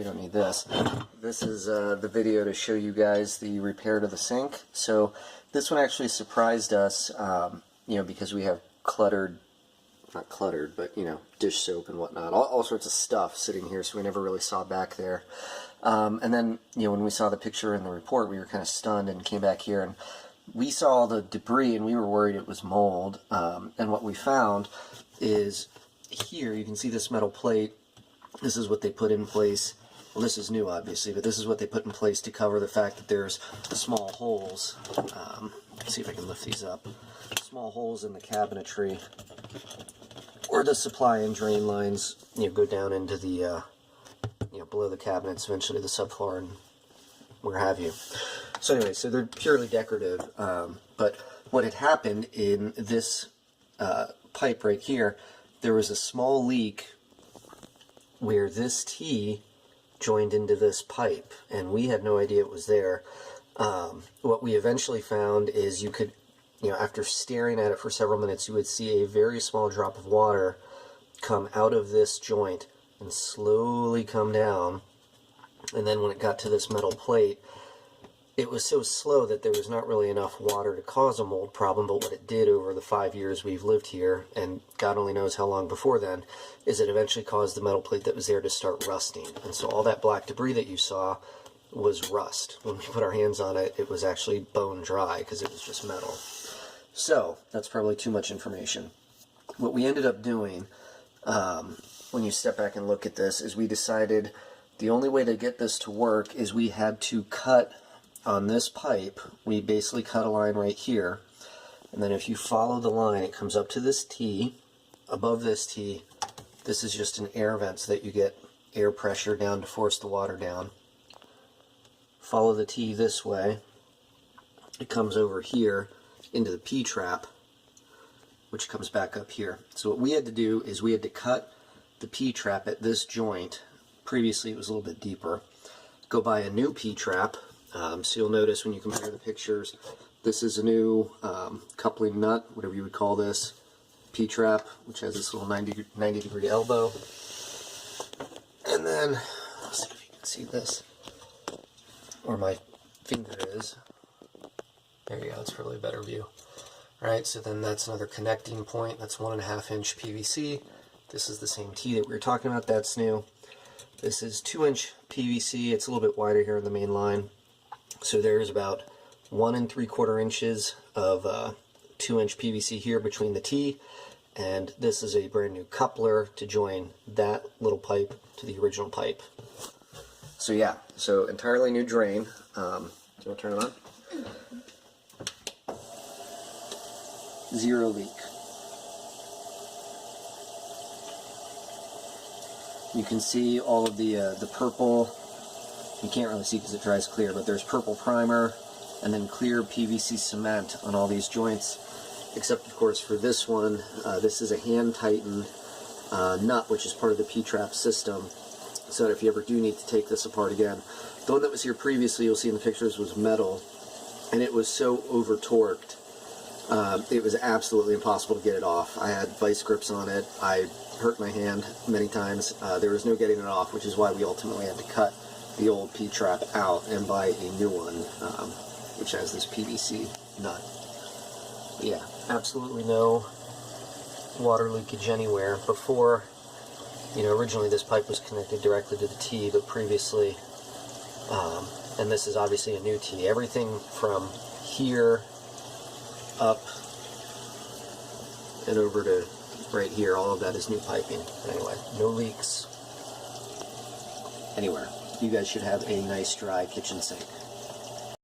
we don't need this. This is the video to show you guys the repair to the sink. So this one actually surprised us, you know, because we have cluttered, not cluttered, but, you know, dish soap and whatnot, all sorts of stuff sitting here, so we never really saw back there. And then, you know, when we saw the picture in the report, we were kind of stunned and came back here, and we saw all the debris, and we were worried it was mold. And what we found is here, you can see this metal plate. This is what they put in place. Well, this is new, obviously, but this is what they put in place to cover the fact that there's small holes. Let's see if I can lift these up. Small holes in the cabinetry, or the supply and drain lines, you know, go down into the, you know, below the cabinets, eventually the subfloor and where have you. So anyway, so they're purely decorative, but what had happened in this pipe right here, there was a small leak where this T joined into this pipe, and we had no idea it was there. What we eventually found is you could, you know, after staring at it for several minutes, you would see a very small drop of water come out of this joint and slowly come down, and then when it got to this metal plate, it was so slow that there was not really enough water to cause a mold problem, but what it did over the 5 years we've lived here, and God only knows how long before then, is it eventually caused the metal plate that was there to start rusting. And so all that black debris that you saw was rust. When we put our hands on it, it was actually bone dry because it was just metal. So that's probably too much information. What we ended up doing, when you step back and look at this, is we decided the only way to get this to work is we had to cut on this pipe. We basically cut a line right here, and then if you follow the line, it comes up to this T. Above this T, this is just an air vent so that you get air pressure down to force the water down. Follow the T this way, it comes over here into the P-trap, which comes back up here. So what we had to do is we had to cut the P-trap at this joint. Previously it was a little bit deeper. Go buy a new P-trap. So you'll notice when you compare the pictures, this is a new coupling nut, whatever you would call this, P-trap, which has this little 90 degree elbow. And then, let's see if you can see this, where my finger is. There you go, it's probably a better view. Alright, so then that's another connecting point. That's 1.5 inch PVC. This is the same T that we were talking about, that's new. This is 2-inch PVC, it's a little bit wider here in the main line. So there's about 1 3/4 inches of 2-inch PVC here between the T, and this is a brand new coupler to join that little pipe to the original pipe. So yeah, so entirely new drain. Do you want to turn it on? Zero leak. You can see all of the purple. You can't really see because it dries clear, but there's purple primer and then clear PVC cement on all these joints, except of course for this one, this is a hand-tightened nut, which is part of the P-trap system, so that if you ever do need to take this apart again. The one that was here previously, you'll see in the pictures, was metal, and it was so over-torqued, it was absolutely impossible to get it off. I had vice grips on it, I hurt my hand many times, there was no getting it off, which is why we ultimately had to cut the old P-trap out and buy a new one, which has this PVC nut. But yeah, absolutely no water leakage anywhere. Before, you know, originally this pipe was connected directly to the T, but previously, and this is obviously a new T, everything from here up and over to right here, all of that is new piping. Anyway, no leaks anywhere. You guys should have a nice dry kitchen sink.